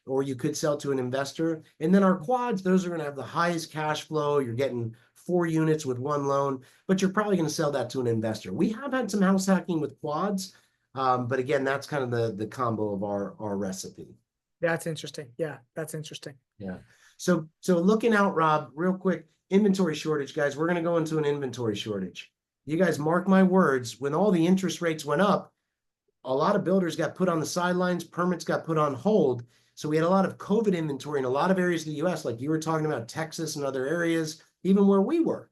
Or you could sell to an investor. And then our quads, those are going to have the highest cash flow. You're getting 4 units with 1 loan, but you're probably going to sell that to an investor. We have had some house hacking with quads, but again, that's kind of the combo of our recipe. That's interesting. Yeah, that's interesting. Yeah. So looking out, Rob, real quick, inventory shortage, guys. We're going to go into an inventory shortage. You guys mark my words, when all the interest rates went up, a lot of builders got put on the sidelines, permits got put on hold. So we had a lot of COVID inventory in a lot of areas of the US, like you were talking about Texas and other areas, even where we were.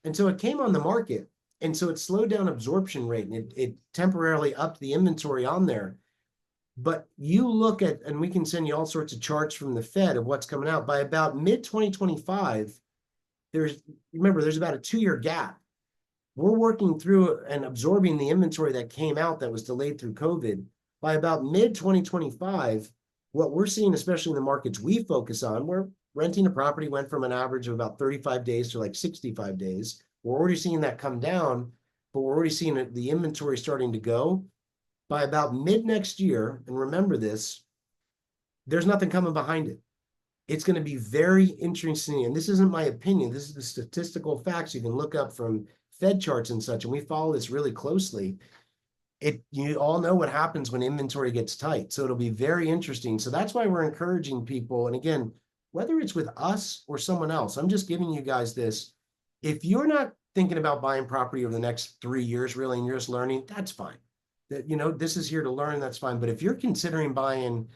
And so it came on the market. And so it slowed down absorption rate, and it temporarily upped the inventory on there. But you look at, and we can send you all sorts of charts from the Fed of what's coming out. By about mid-2025, there's about a 2-year gap. We're working through and absorbing the inventory that came out that was delayed through COVID. By about mid-2025, what we're seeing, especially in the markets we focus on, where renting a property went from an average of about 35 days to like 65 days. We're already seeing that come down, but we're already seeing the inventory starting to go. By about mid next year, and remember this, there's nothing coming behind it. It's going to be very interesting, and this isn't my opinion. This is the statistical facts you can look up from Fed charts and such, and we follow this really closely. You all know what happens when inventory gets tight, so it'll be very interesting. So that's why we're encouraging people, and again, whether it's with us or someone else, I'm just giving you guys this. If you're not thinking about buying property over the next 3 years, really, and you're just learning, that's fine. This is here to learn, that's fine. But if you're considering buying,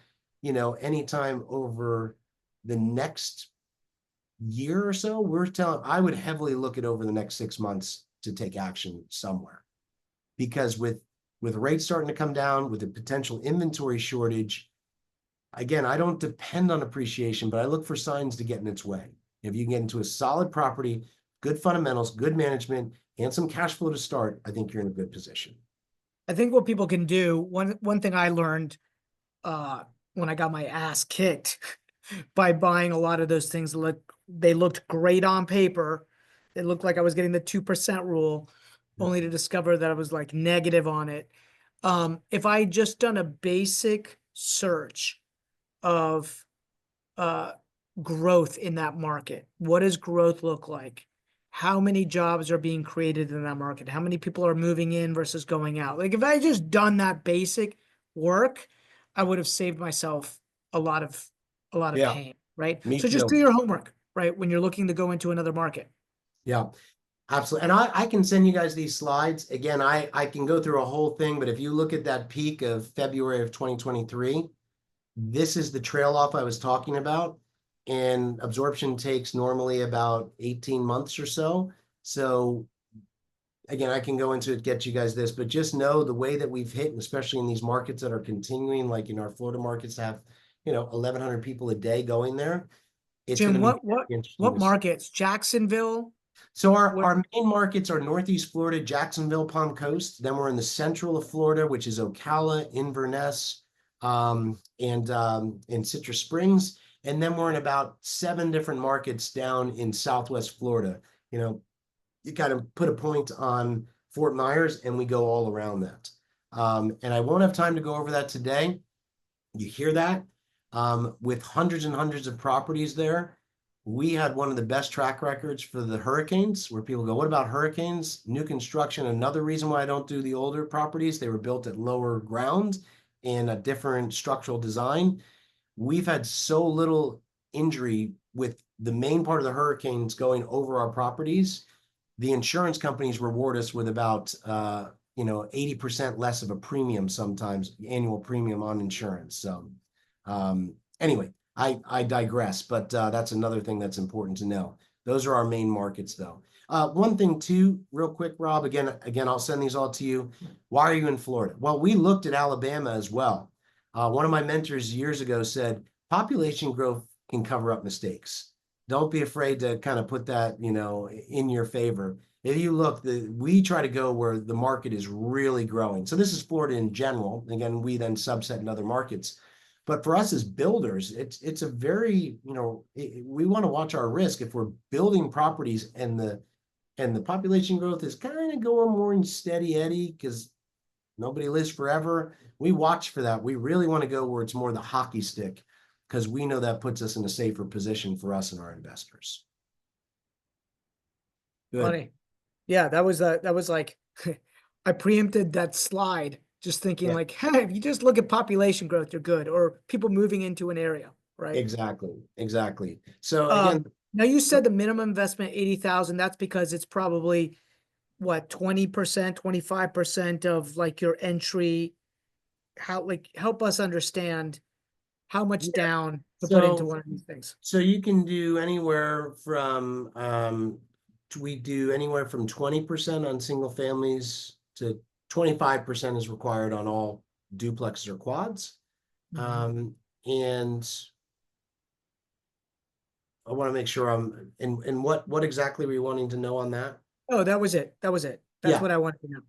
anytime over the next year or so, I would heavily look at over the next 6 months to take action somewhere. Because with rates starting to come down, with a potential inventory shortage, again, I don't depend on appreciation, but I look for signs to get in its way. If you can get into a solid property, good fundamentals, good management, and some cash flow to start, I think you're in a good position. I think what people can do, one thing I learned when I got my ass kicked by buying a lot of those things. They looked great on paper. It looked like I was getting the 2% rule, only to discover that I was like negative on it. If I just done a basic search of growth in that market, what does growth look like? How many jobs are being created in that market? How many people are moving in versus going out? Like if I just done that basic work, I would have saved myself a lot of Yeah, pain, right? me So just do too. your homework, right? When you're looking to go into another market. Yeah. Absolutely. And I can send you guys these slides. Again, I can go through a whole thing, but if you look at that peak of February of 2023, this is the trail off I was talking about. And absorption takes normally about 18 months or so. So again, I can go into it, get you guys this, but just know the way that we've hit, and especially in these markets that are continuing, like in our Florida markets, to have, 1,100 people a day going there. It's going Jim, to be interesting what to see. markets? Jacksonville? So our, What? our main markets are Northeast Florida, Jacksonville, Palm Coast. Then we're in the central of Florida, which is Ocala, Inverness, and Citrus Springs. And then we're in about 7 different markets down in Southwest Florida. You kind of put a point on Fort Myers and we go all around that. And I won't have time to go over that today. You hear that? With hundreds and hundreds of properties there, we had one of the best track records for the hurricanes, where people go, what about hurricanes? New construction, another reason why I don't do the older properties, they were built at lower ground and a different structural design. We've had so little injury with the main part of the hurricanes going over our properties. The insurance companies reward us with about 80% less of a premium, sometimes annual premium on insurance. So anyway, I digress, but that's another thing that's important to know. Those are our main markets, though. One thing too, real quick, Rob, again, I'll send these all to you. Why are you in Florida? Well, we looked at Alabama as well. One of my mentors years ago said, population growth can cover up mistakes. Don't be afraid to kind of put that, in your favor. If you look, we try to go where the market is really growing. So this is Florida in general. Again, we then subset in other markets. But for us as builders, it's a very, we want to watch our risk. If we're building properties and the population growth is kind of going more in steady eddy because nobody lives forever, we watch for that. We really want to go where it's more the hockey stick, because we know that puts us in a safer position for us and our investors. Good. Funny. Yeah, that was like I preempted that slide, just thinking Yeah. like, hey, if you just look at population growth, you're good, or people moving into an area, right? Exactly. So again, now you said the minimum investment 80,000. That's because it's probably what 20%, 25% of like your entry. Help us understand how much down to put into one of these things. So you can do anywhere from we do anywhere from 20% on single families to 25% is required on all duplexes or quads. And I want to make sure and what exactly were you wanting to know on that? Oh, that was it. That's Yeah. what I wanted to know.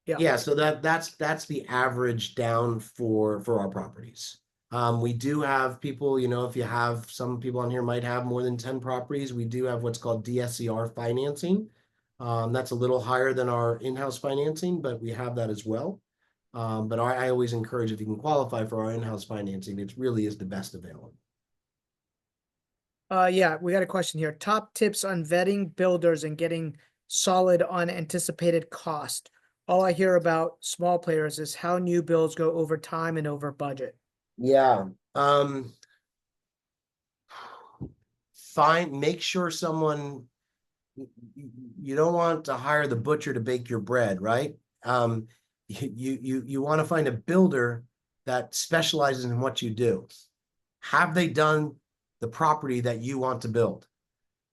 Yeah, so that's the average down for our properties. We do have people, if you have, some people on here might have more than 10 properties, we do have what's called DSCR financing. That's a little higher than our in-house financing, but we have that as well. But I always encourage, if you can qualify for our in-house financing, it really is the best available. Yeah, we got a question here. Top tips on vetting builders and getting solid unanticipated cost. All I hear about small players is how new builds go over time and over budget. Yeah. Make sure someone, you don't want to hire the butcher to bake your bread, right? You want to find a builder that specializes in what you do. Have they done the property that you want to build?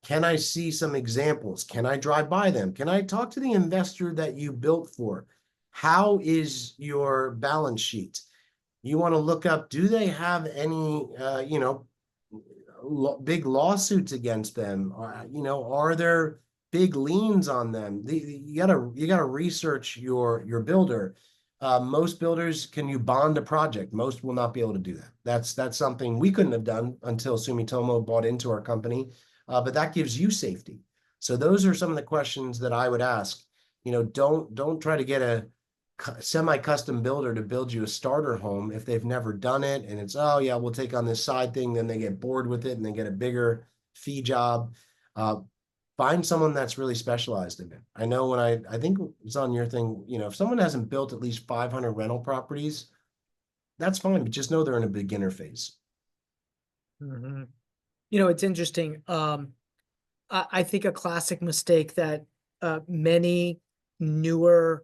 Can I see some examples? Can I drive by them? Can I talk to the investor that you built for? How is your balance sheet? You want to look up, do they have any, big lawsuits against them? Are there big liens on them? You gotta research your builder. Most builders, can you bond a project? Most will not be able to do that. That's something we couldn't have done until Sumitomo bought into our company. But that gives you safety. So those are some of the questions that I would ask. You know, don't try to get a semi-custom builder to build you a starter home if they've never done it, and it's, oh yeah, we'll take on this side thing, then they get bored with it and they get a bigger fee job. Find someone that's really specialized in it. I know when I think it's on your thing, you know, if someone hasn't built at least 500 rental properties, that's fine, but just know they're in a beginner phase. Mhm. You know, it's interesting. I think a classic mistake that many newer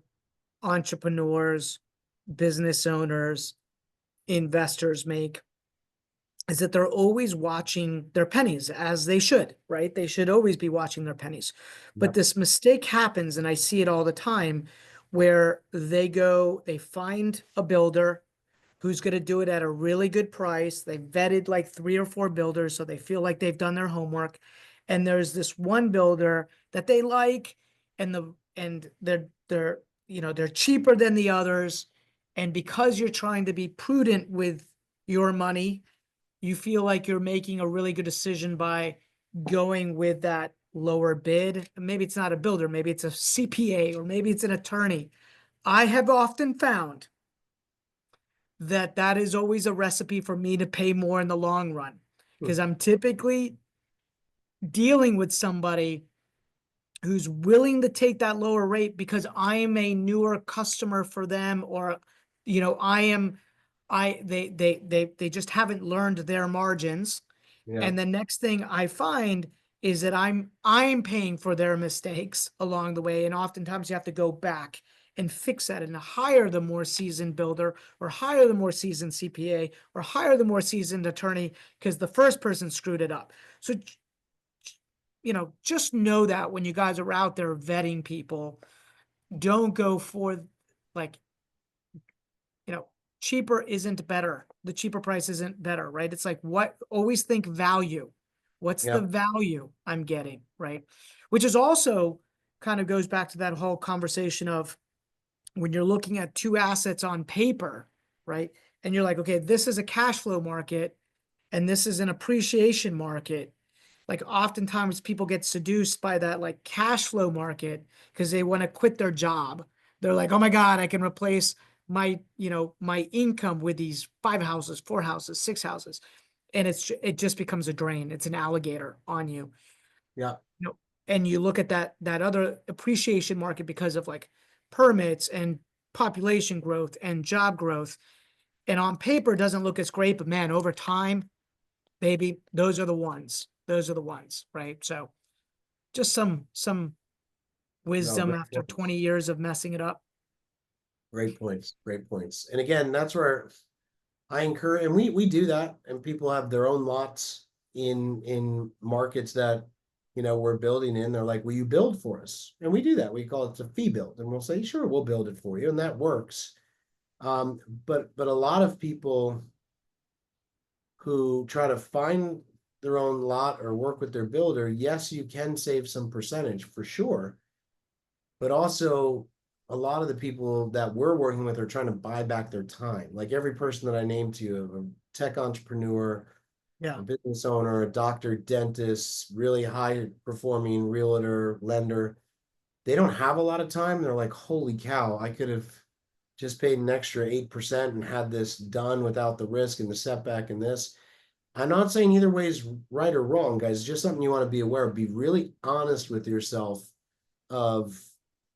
entrepreneurs, business owners, investors make is that they're always watching their pennies, as they should, right? They should always be watching their pennies. But Yep. this mistake happens, and I see it all the time, where they find a builder who's going to do it at a really good price. They've vetted like 3 or 4 builders, so they feel like they've done their homework. And there's this one builder that they like, and they're they're cheaper than the others. And because you're trying to be prudent with your money, you feel like you're making a really good decision by going with that lower bid. Maybe it's not a builder, maybe it's a CPA, or maybe it's an attorney. I have often found that that is always a recipe for me to pay more in the long run, because I'm typically dealing with somebody who's willing to take that lower rate because I am a newer customer for them, or they just haven't learned their margins. Yeah. And the next thing I find is that I'm paying for their mistakes along the way, and oftentimes you have to go back and fix that and hire the more seasoned builder, or hire the more seasoned CPA, or hire the more seasoned attorney, because the first person screwed it up. So, just know that when you guys are out there vetting people, don't go for like, cheaper isn't better. The cheaper price isn't better, right? It's like, always think value. What's the Yep. value I'm getting, right? Which is also kind of goes back to that whole conversation of when you're looking at 2 assets on paper, right? And you're like, okay, this is a cash flow market and this is an appreciation market. Like oftentimes people get seduced by that like cash flow market because they want to quit their job. They're like, oh my God, I can replace my income with these 5 houses, 4 houses, 6 houses. And it just becomes a drain. It's an alligator on you. Yeah. And you look at that other appreciation market because of like permits and population growth and job growth. And on paper it doesn't look as great, but man, over time, baby, those are the ones. Those are the ones, right? So just some No, wisdom great after points. 20 years of messing it up. Great points. Great points. And again, that's where I encourage, and we do that, and people have their own lots in markets that, you know, we're building in. They're like, will you build for us? And we do that. We call it a fee build, and we'll say, sure, we'll build it for you, and that works. But a lot of people who try to find their own lot or work with their builder, yes, you can save some percentage for sure. But also, a lot of the people that we're working with are trying to buy back their time. Like every person that I named to you, a tech entrepreneur, Yeah. a business owner, a doctor, dentist, really high performing realtor, lender, they don't have a lot of time. They're like, holy cow, I could have just paid an extra 8% and had this done without the risk and the setback and this. I'm not saying either way is right or wrong, guys. It's just something you want to be aware of. Be really honest with yourself of,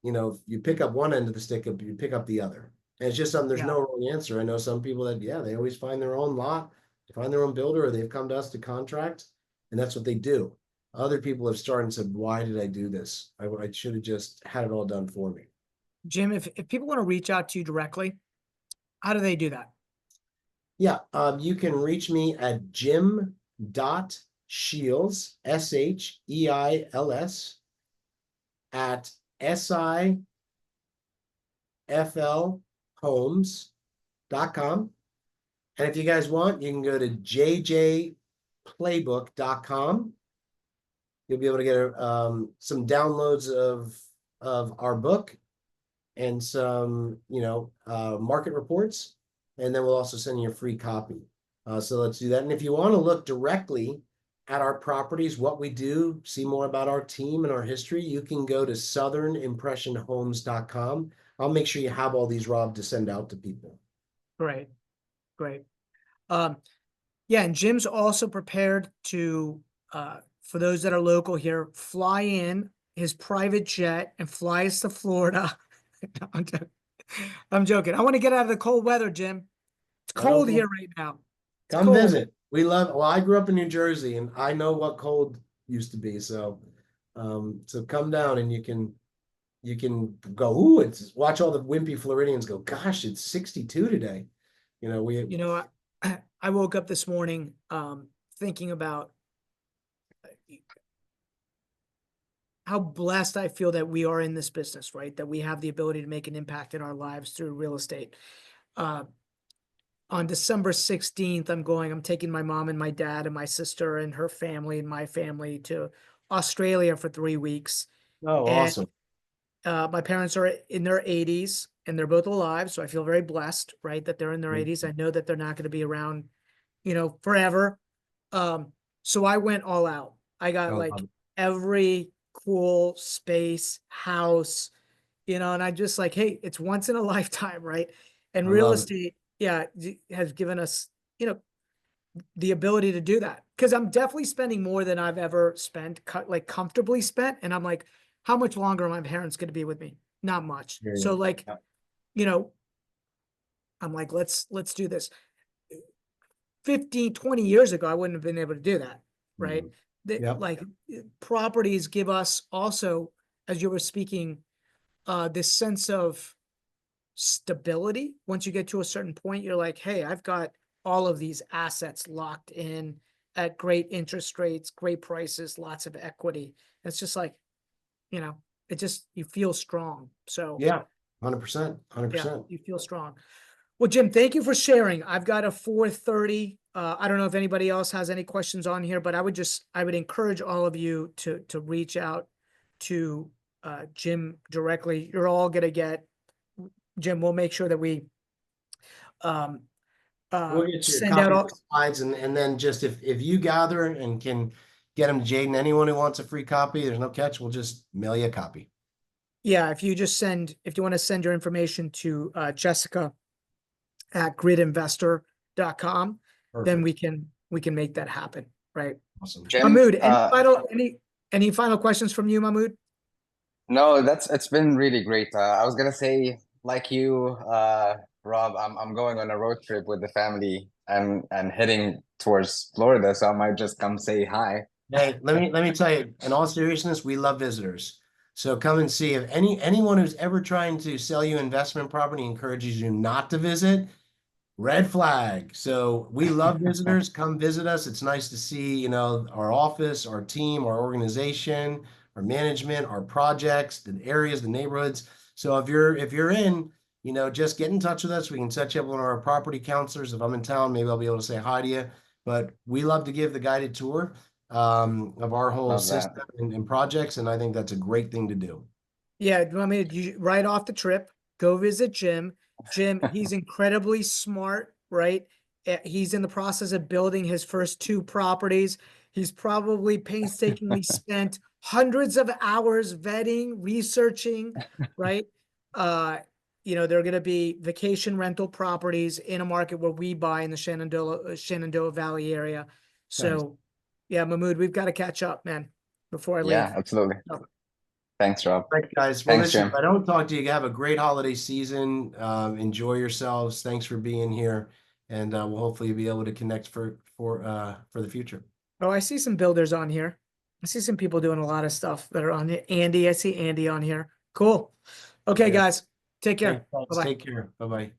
you know, you pick up one end of the stick, you pick up the other. And it's just something, there's Yeah. no wrong answer. I know some people that, yeah, they always find their own lot, they find their own builder, or they've come to us to contract, and that's what they do. Other people have started and said, why did I do this? I should have just had it all done for me. Jim, if people want to reach out to you directly, how do they do that? Yeah, you can reach me at jim.sheils, Sheils, at siflhomes.com. And if you guys want, you can go to jjplaybook.com. You'll be able to get some downloads of our book. and some, market reports. And then we'll also send you a free copy. So let's do that. And if you want to look directly at our properties, what we do, see more about our team and our history, you can go to southernimpressionhomes.com. I'll make sure you have all these, Rob, to send out to people. Great. Great. Yeah, and Jim's also prepared to, for those that are local here, fly in his private jet and fly us to Florida. No, I'm joking. I want to get out of the cold weather, Jim. It's cold Okay. here right now. It's Come cold. visit. Well, I grew up in New Jersey and I know what cold used to be. So, so come down and you can go, ooh, watch all the wimpy Floridians go, gosh, it's 62 today. You know, I woke up this morning thinking about how blessed I feel that we are in this business, right? That we have the ability to make an impact in our lives through real estate. On December 16th, I'm taking my mom and my dad and my sister and her family and my family to Australia for 3 weeks. Oh, And awesome. my parents are in their 80s and they're both alive. So I feel very blessed, right? That they're in their 80s. I know that they're not going to be around, forever. So I went all out. I got like every cool space, house, and I just like, hey, it's once in a lifetime, right? And I real love it. estate, yeah, has given us, the ability to do that. Because I'm definitely spending more than I've ever spent, like comfortably spent. And I'm like, how much longer are my parents going to be with me? Not much. Yeah, So yeah. like, Yeah. I'm like, let's do this. 15, 20 years ago, I wouldn't have been able to do that, right? Yep. Like properties give us also, as you were speaking, this sense of stability. Once you get to a certain point, you're like, hey, I've got all of these assets locked in at great interest rates, great prices, lots of equity. It's just like, you feel strong. So Yeah, 100%, yeah, 100%. you feel strong. Well, Jim, thank you for sharing. I've got a 4:30. I don't know if anybody else has any questions on here, but I would encourage all of you to reach out to Jim directly. You're all gonna get, Jim, we'll make sure that we We'll get you a send copy out of all, the slides and then just if you gather and can get them to Jaden, anyone who wants a free copy, there's no catch, we'll just mail you a copy. yeah, if you want to send your information to Jessica at gridinvestor.com, then Perfect. we can make that happen, right? Awesome. Jim, Mahmood, any final questions from you, Mahmood? no, it's been really great. I was gonna say, like you, Rob, I'm going on a road trip with the family and heading towards Florida, so I might just come say hi. Hey, let me tell you, in all seriousness, we love visitors. So come and see. If anyone who's ever trying to sell you investment property encourages you not to visit, red flag. So we love visitors. Come visit us. It's nice to see, our office, our team, our organization, our management, our projects, the areas, the neighborhoods. So if you're in, just get in touch with us. We can set you up with one of our property counselors. If I'm in town, maybe I'll be able to say hi to you. But we love to give the guided tour of our whole Love that. system and projects, and I think that's a great thing to do. Yeah, I mean, right off the trip, go visit Jim. Jim, he's incredibly smart, right? He's in the process of building his first 2 properties. He's probably painstakingly spent hundreds of hours vetting, researching, right? They're going to be vacation rental properties in a market where we buy in the Shenandoah Valley area. So, yeah, Mahmood, we've got to catch up, man, before I leave. Yeah, absolutely. Thanks, Rob. Thanks, guys. Well, Thanks, listen, Jim. if I don't talk to you, have a great holiday season. Enjoy yourselves. Thanks for being here, and we'll hopefully be able to connect for the future. Oh, I see some builders on here. I see some people doing a lot of stuff that are on here. Andy, I see Andy on here. Cool. Okay, Yeah. guys, take care. Thanks, guys. Bye-bye. Take care. Bye bye.